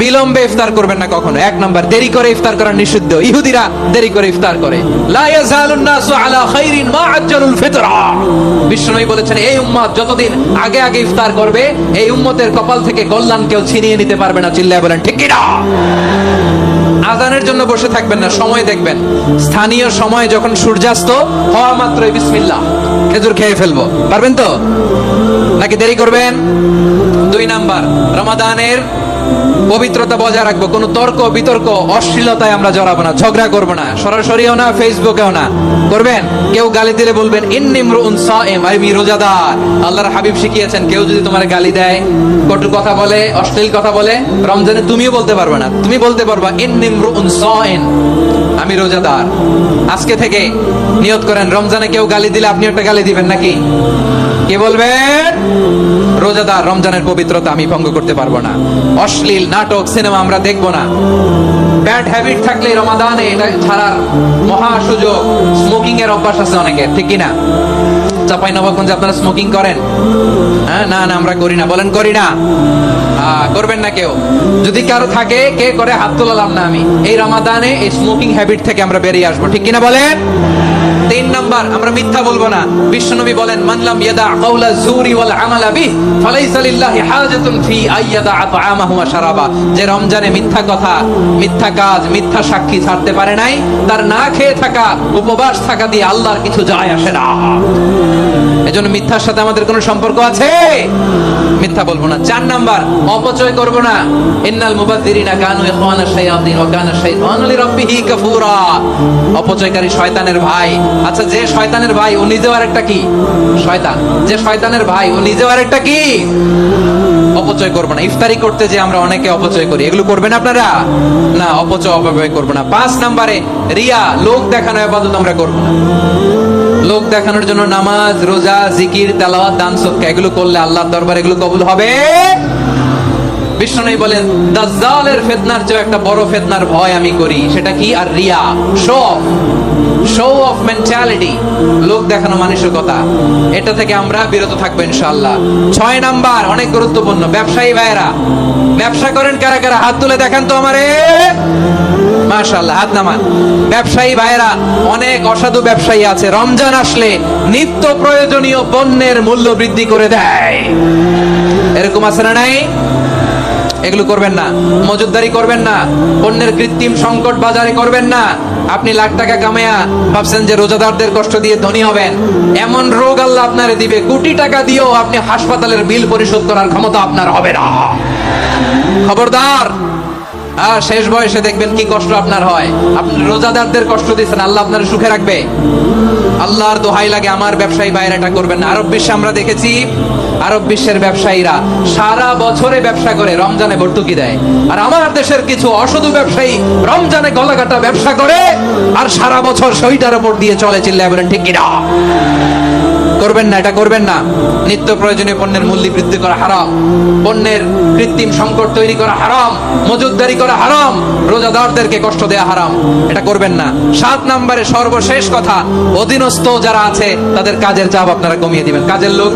বিলম্বে ইফতার করবেন না কখনো। এক নাম্বার, দেরি করে ইফতার করা নিষিদ্ধ। ইহুদিরা দেরি করে ইফতার করে। লা ইয়াজালুন নাসু আলা খাইরিন মা আজ্জালুল ফিতরা। বিশ্বনবী বলেছেন, এই উম্মত যতদিন আগে আগে ইফতার করবে, এই উম্মতের কপাল থেকে কল্যাণ কেউ ছিনিয়ে নিতে পারবে না। চিল্লায় বলেন ঠিক কি না? আজানের জন্য বসে থাকবেন না, সময় দেখবেন। স্থানীয় সময় যখন সূর্যাস্ত হওয়া মাত্রই বিসমিল্লাহ, খেজুর খেয়ে ফেলবো। পারবেন তো নাকি দেরি করবেন? 2 নাম্বার, রমাদানের পবিত্রতা বজায় রাখবো। কোনো তর্ক বিতর্ক অশ্লীলতায় আমরা জড়াবো না, ঝগড়া করবো না, সরাসরিও না, ফেসবুকেও না। করবেন? কেউ গালি দিলে বলবেন ইন্নিমরুন সাইম, আমি রোজাদার। আল্লাহর হাবিব শিখিয়েছেন, কেউ যদি তোমার গালি দেয়, কটু কথা বলে, অশ্লীল কথা বলে, রমজানে তুমিও বলতে পারবে না। তুমি বলতে পারবা ইন্নিমরুন সাইম, আমি রোজাদার। আজকে থেকে নিয়ত করেন, রমজানে কেউ গালি দিলে আপনি একটা গালি দিবেন নাকি? কে বলবেন? রোজাদার, রমজানের পবিত্রতা আমি ভঙ্গ করতে পারবো না। অশ্লীল নাটক সিনেমা আমরা দেখবো না। ব্যাড হ্যাবিট থাকলে রমাদানে এটা ছাড়ার মহা সুযোগ। স্মোকিং এর অভ্যাস আছে অনেকের, ঠিক কিনা? চাঁপাইনবাবগঞ্জে আপনারা স্মোকিং করেন? হ্যাঁ, না না আমরা করি না। বলেন করি না? করবেন না কেউ? যদি কারো থাকে, কে করে হাত তোলালাম না আমি। এই রমাদানে এই স্মোকিং হ্যাবিট থেকে আমরা বেরিয়ে আসবো, ঠিক কিনা বলেন? 3 নাম্বার, আমরা মিথ্যা বলবো না। বিশ্বনবী বলেন, মান লাম ইয়াদা কাওলা যুরি ওয়াল আমালা বিহি ফালাইসা লিল্লাহি হাজাতুন ফি আইয়াদা তাআমাহু ওয়া শারাবা। যে রমজানে মিথ্যা কথা, মিথ্যা কাজ, মিথ্যা সাক্ষী ছাড়তে পারে নাই, তার না খেয়ে থাকা, উপবাস থাকা দিয়ে আল্লাহর কিছু যায় আসে না। এজন্য মিথ্যার সাথে আমাদের কোনো সম্পর্ক আছে? মিথ্যা বলবো না। 4 নাম্বার, অপচয় করব না। ইন্নাল মুবাযযিরিনা কানু ইখওয়ানা শায়াতিন ওয়া কানা শাইতানু লিরাব্বিহি কাফুরা। অপচয়কারী শয়তানের ভাই। আচ্ছা, যে শয়তানের ভাই ও নিজেও আরেকটা কি? শয়তান। যে শয়তানের ভাই ও নিজেও আরেকটা কি? অপচয় করব না। ইফতারি করতে যে আমরা অনেকে অপচয় করি, এগুলো করবেন আপনারা? না, অপচয় অপব্যয় করব না। 5 নাম্বারে, রিয়া, লোক দেখানো ইবাদত আমরা করব না। লোক দেখানোর জন্য নামাজ, রোজা, জিকির, তেলাওয়াত, দান, সদকা এগুলো করলে আল্লাহর দরবারে এগুলো কবুল হবে? বিষ্ণু বলেন, দাজ্জালের ফিতনার চেয়ে একটা বড় ফিতনার ভয় আমি করি। সেটা কি? আর রিয়া, শো অফ মেন্টালিটি, লোক দেখানো মানসিকতা। এটা থেকে আমরা বিরত থাকবো ইনশাআল্লাহ। 6 নাম্বার, অনেক গুরুত্বপূর্ণ। ব্যবসায়ী ভাইয়েরা, ব্যবসা করেন কারা কারা? হাত তুলে দেখান তো আমারে। মাশাআল্লাহ, হাত নামান। ব্যবসায়ী ভাইয়েরা, অনেক অসাধু ব্যবসায়ী আছে, রমজান আসলে নিত্য প্রয়োজনীয় পণ্যের মূল্য বৃদ্ধি করে দেয়। এরকম আছে না নাই? এগুলো করবেন না। মজুদদারি করবেন না। পণ্যের কৃত্রিম সংকট বাজারে করবেন না। আপনি লাখ টাকা কামায়া ভাবছেন যে রোজাদারদের কষ্ট দিয়ে ধনী হবেন। এমন রোগ আল্লাহ আপনারে দিবে, কোটি টাকা দিয়েও আপনি হাসপাতালের বিল পরিশোধ করার ক্ষমতা আপনার হবে না। খবরদার। আর শেষ বয়সে দেখবেন কি কষ্ট আপনার হয়। আপনি রোজাদারদের কষ্ট দিচ্ছেন, আল্লাহ আপনার সুখে রাখবে? আল্লাহর দোহাই লাগে, আমার ব্যবসায়ী বাইরে এটা করবেন না। আরব বিশ্বে আমরা দেখেছি, আরব বিশ্বের ব্যবসায়ীরা সারা বছরে ব্যবসা করে, রমজানে ভর্তুকি দেয়। আর আমার দেশের কিছু অসাধু ব্যবসায়ী রমজানে গলাকাটা ব্যবসা করে আর সারা বছর শহীদার উপর দিয়ে চলে। চিল্লায় বলেন ঠিক কিনা? করবেন না, এটা করবেন না। নিত্য প্রয়োজনীয় পণ্যের মূল্য বৃদ্ধি করা হারাম, পণ্যের কৃত্রিম সংকট তৈরি করা হারাম, মজুদদারি করা হারাম, রোজাদারদেরকে কষ্ট দেয়া হারাম। এটা করবেন না। 7 নম্বরে সর্বশেষ কথা, অধীনস্থ যারা আছে তাদের কাজের চাপ আপনারা কমিয়ে দিবেন। কাজের লোক,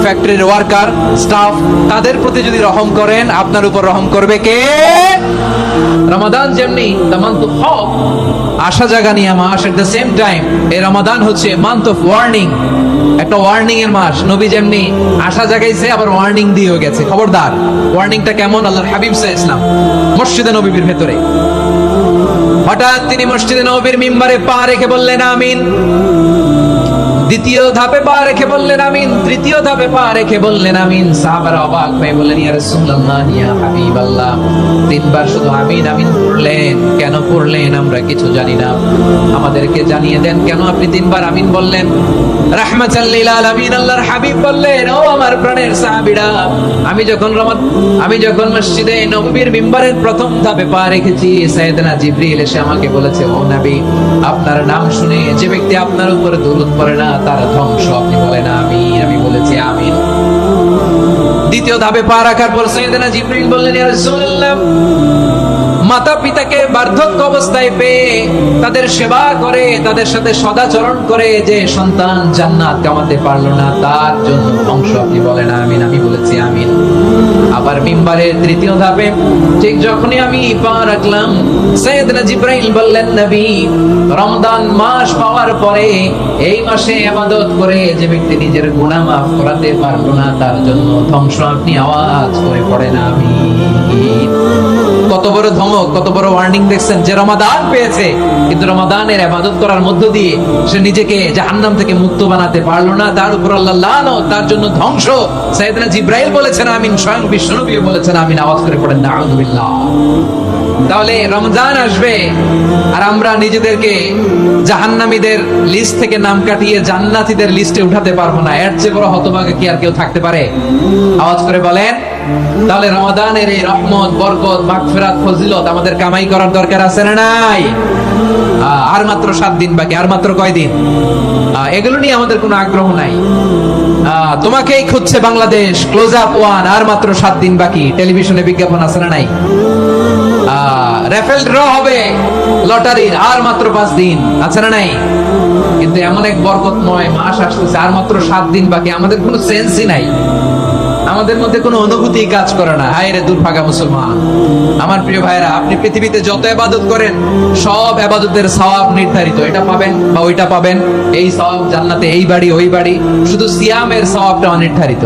ফ্যাক্টরির ওয়ার্কার, স্টাফ, তাদের প্রতি যদি রহম করেন, আপনার উপর রহম করবে কে? রমাদান যেমনি the month of hope, Asha জাগানিয়া mass, at the same time এই রমাদান হচ্ছে month of warning, একটা ওয়ার্নিং এর মাস। নবী যেমনি আশা জাগাইছে, আবার ওয়ার্নিং দিয়েও গেছে, খবরদার। ওয়ার্নিংটা কেমন? আল্লাহর হাবিব সাল্লাল্লাহু আলাইহি ওয়াসাল্লাম মসজিদে নববীর ভেতরে হঠাৎ তিনি মসজিদে নববীর মিম্বারে পা রেখে বললেন আমিন। দ্বিতীয় ধাপে পা রেখে বললেন আমিন। তৃতীয় ধাপে পা রেখে বললেন আমিন। সাহাবারা অবাক হয়ে বললেন, ইয়া রাসূলুল্লাহ, ইয়া হাবিবাল্লাহ, 3 বার শুধু আমিন আমিন পড়লেন, কেন পড়লেন আমরা কিছু জানি না, আমাদেরকে জানিয়ে দেন কেন আপনি 3 বার আমিন বললেন? রাহমাতাল লিল আলামিন আল্লাহর হাবিব বললেন, ও আমার প্রাণের সাহাবীরা, আমি যখন মসজিদে নববীর মিম্বারের প্রথম ধাপে পা রেখেছি, সাইয়েদনা জিবরিল এসে আমাকে বলেছে, ও নবী, আপনার নাম শুনে যে ব্যক্তি আপনার উপর দরুদ পড়ে না তার ধ্বংস। আপনি বলেন আমিন। আমি বলেছি আমিন। দ্বিতীয় ধাপে পা রাখার পর সাইয়েদনা জিবরিল বললেন, ইয়া রাসূলুল্লাহ, মাতা পিতাকে বার্ধক্য অবস্থায় পেয়ে তাদের সেবা করে, তাদের সাথে সদাচরণ করে যে সন্তান জান্নাত কামাতে পারলো না, তার জন্য ধ্বংস। আপনি বলেন আমিন। আমি বলেছি আমিন। আবার মিম্বারের তৃতীয় ধাপে ঠিক যখনই আমি পা রাখলাম, সাইয়েদনা জিবরাইল বললেন, নবী, রমজান মাস পাওয়ার পরে এই মাসে ইবাদত করে যে ব্যক্তি নিজের গুনাহ মাফ করাতে পারলো না, তার জন্য ধ্বংস আপনি আওয়াজ করে পড়েন আমিন। কত বড় ধমক, কত বড় ওয়ার্নিং দেখছেন, যে রমাদান পেয়েছে কিন্তু রমাদানের ইবাদত করার মধ্য দিয়ে সে নিজেকে জাহান্নাম থেকে মুক্ত বানাতে পারলো না, তার উপর আল্লাহ লানত, তার জন্য ধ্বংস। সাইয়েদনা জিবরাইল বলেছেন আমিন, স্বয়ং বিশ্বনবী বলেছেন আমিন, আওয়াজ করে পড়েন নাউযুবিল্লাহ। তাহলে রমজান আসবে আর আমরা নিজেদেরকে জাহান্নামীদের লিস্ট থেকে নাম কাটিয়ে জান্নাতীদের লিস্টে উঠাতে পারবো না, এর চেয়ে বড় হতভাগা কি আর কেউ থাকতে পারে? আওয়াজ করে বলেন। তাহলে রমাদানের এই রহমত, বরকত, মাগফিরাত, ফজিলত আমাদের কামাই করার দরকার আছে না নাই? আর মাত্র 7 দিন বাকি, আর মাত্র কয় দিন? এগুলো নিয়ে আমাদের কোনো আগ্রহ নাই। তোমাকেই খুঁজছে বাংলাদেশ, ক্লোজ আপ 1, আর মাত্র 7 দিন বাকি, টেলিভিশনে বিজ্ঞাপন আছে না নাই? রেফেল ড্র হবে লটারির, আর মাত্র 5 দিন, আছে না নাই? কিন্তু এমন এক বরকতময় মাস আসতেছে, আর মাত্র 7 দিন বাকি, আমাদের কোনো সেন্সই নাই, আমাদের মধ্যে কোনো অনুভূতি কাজ করে না। হায় রে দুর্ভাগা মুসলমান। আমার প্রিয় ভাইরা, আপনি পৃথিবীতে যত ইবাদত করেন সব ইবাদতের সওয়াব নির্ধারিত, এটা পাবেন বা ওইটা পাবেন, এই সওয়াব জান্নাতে, এই বাড়ি ওই বাড়ি, শুধু সিয়ামের সওয়াবটা অনির্ধারিত।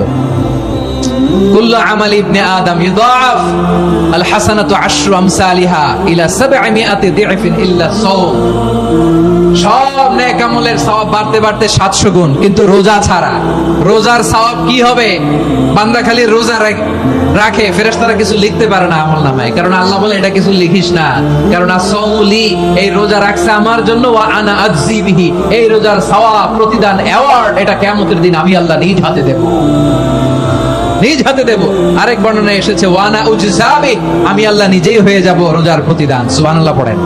কুল্লু আমাল ইবনে আদম ইউদাফ আল হাসানাতু আশরু আমসালিহা ইলা 700 দি'ফিন ইল্লা সাওম। সব নেক আমলের সওয়াব বাড়তে বাড়তে 700 গুণ, কিন্তু রোজা ছাড়া। রোজার সওয়াব কি হবে? বান্দা খালি রোজা রাখে, ফেরেশতারা কিছু লিখতে পারে না আমলনামায়, কারণ আল্লাহ বলে এটা কিছু লিখিস না, কারণ as-সাওমুলি, এই রোজা রাখছে আমার জন্য, ওয়া আনা আজজি বিহি, এই রোজার সওয়াব, প্রতিদান, অ্যাওয়ার্ড, এটা কিয়ামতের দিন আমি আল্লাহ নিজ হাতে দেব, নিজ হাতে দেব। আরেক বর্ণনায় এসেছে ওয়ানা উজজাবি, আমি আল্লাহ নিজেই হয়ে যাব রোজার প্রতিদান। সুবহানাল্লাহ পড়েন।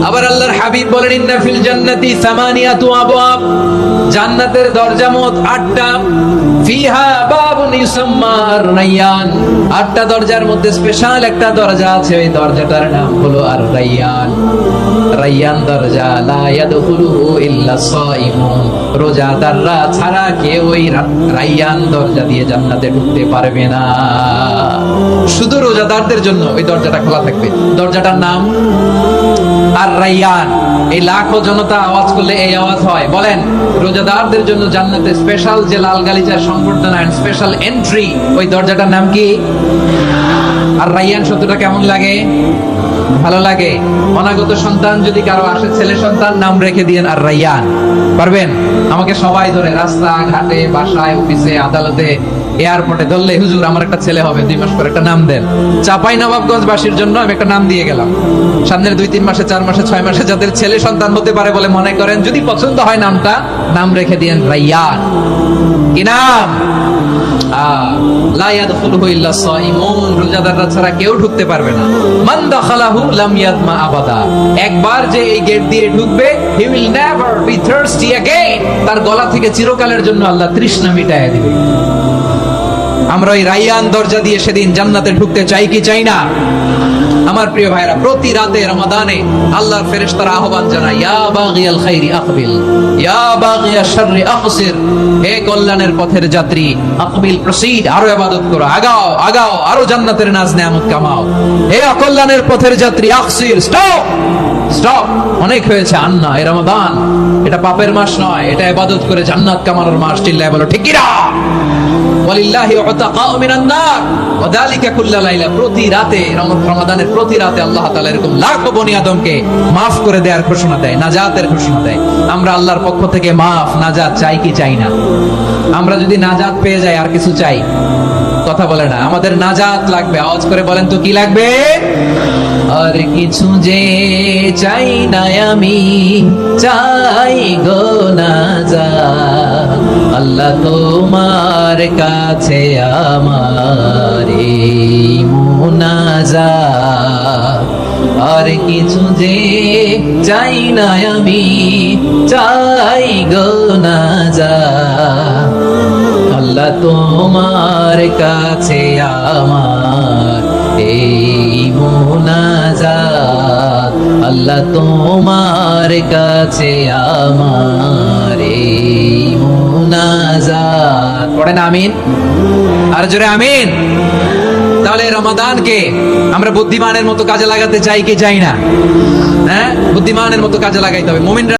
আবার আল্লাহর হাবিব বলেন, ইন্না ফিল জান্নাতি 8 আবওয়াব, জান্নাতের দরজা মোট 8টা, ফিহা বাবুন ইউসাম্মা আর-রায়্যান, 8টা দরজার মধ্যে স্পেশাল একটা দরজা আছে, ওই দরজাটার নাম হলো আর-রায়্যান। রায়্যান দরজা, লা ইয়াদখুলুহু ইল্লা সাইমুন, রোজাদাররা ছাড়া কেউ ওই রায়্যান দরজা দিয়ে জান্নাতে ঢুকতে পারবে না, শুধু রোজাদারদের জন্য ওই দরজাটা খোলা থাকবে। দরজাটার নাম আর-রায়্যান। এই লাখো জনতা আওয়াজ করলে এই আওয়াজ হয়, বলেন, রোজাদারদের জন্য জান্নাতে স্পেশাল যে লাল গালিচার সংবর্ধনা, স্পেশাল এন্ট্রি, ওই দরজাটার নাম কি? আর-রায়্যান শব্দটা কেমন লাগে? ভালো লাগে। অনাগত সন্তান যদি কারো আসে, ছেলে সন্তান, নাম রেখে দিয়েন আর-রায়্যান। পারবেন? আমাকে সবাই ধরে, রাস্তা ঘাটে, বাসায়, অফিসে, আদালতে, এয়ারপোর্টে ধরলে, হুজুর আমার একটা ছেলে হবে 2 মাস পর, একটা নাম দেন। চাপাই নবাবগঞ্জ বাসীর জন্য আমি একটা নাম দিয়ে গেলাম। সামনের 2-3 মাসে, 4 মাসে, 6 মাসে যাদের ছেলে সন্তান হতে পারে বলে মনে করেন, যদি পছন্দ হয় নামটা, নাম রেখে দিয়েন রায়্যান। কি নাম? লা ইয়াদখুলুহু ইল্লা সাইমুন, রোজাদাররা ছাড়া কেউ ঢুকতে পারবে না। মান দাখালাহু লাম ইয়াদমা আবাদা, একবার যে এই গেট দিয়ে ঢুকবে, he will never be thirsty again, তার গলা থেকে চিরকালের জন্য আল্লাহ তৃষ্ণা মিটায় দিবে। আমরা ওই রায়্যান দরজা দিয়ে সেদিন জান্নাতে ঢুকতে চাই কি চাই না? আমার প্রিয় ভাইরা, প্রতি রাতে রমাদানে আল্লাহর ফেরেশতারা আহ্বান জানায়, ইয়া বাগিয়াল খাইরি আকবিল, ইয়া বাগিয়াশ শাররি আকসির, হে কল্যাণের পথের যাত্রী, আকবিল, প্রসিড, আরো ইবাদত করো, আগাও আগাও, আরো জান্নাতের নাজ নেয়ামত কামাও। হে অকল্যাণের পথের যাত্রী, আকসির, স্টপ স্টপ, অনেক হয়েছে, আন্না, এই রমাদান এটা পাপের মাস নয়, এটা ইবাদত করে জান্নাত কামানোর মাস। চিল্লায় বলো ঠিক কি না? ওয়ালিল্লাহি উতাকাউ মিনান নার ওয়া যালিকা কুল্লা লাইলা, প্রতি রাতে, রমাদানের প্রতি রাতে আল্লাহ তাআলা এরকম লাখো বনি আদমকে maaf করে দেওয়ার ঘোষণা দেয়, নাজাতের ঘোষণা দেয়। আমরা আল্লাহর পক্ষ থেকে maaf, নাজাত চাই কি চাই না? আমরা যদি নাজাত পেয়ে যাই আর কিছু চাই? কথা বলে না। আমাদের নাজাত লাগবে, আওয়াজ করে বলেন তো কি লাগবে? আর কিছু যে চাই না আমি, চাই গো নাজাত, আল্লাহ তোমার কাছে আমার এই মুনাজাত। আর কিছু যে চাই না আমি, চাই গো নাজাত, আল্লাহ তোমার কাছে আমার এই মুনাজাত, আল্লাহ তোমার কাছে আমার এই মুনাজাত। পড়েন আমিন, আর জোরে আমিন। তাহলে রমাদানকে আমরা বুদ্ধিমানের মতো কাজে লাগাতে চাই কি চাই না? হ্যাঁ, বুদ্ধিমানের মতো কাজে লাগাইতে হবে। মুমিনরা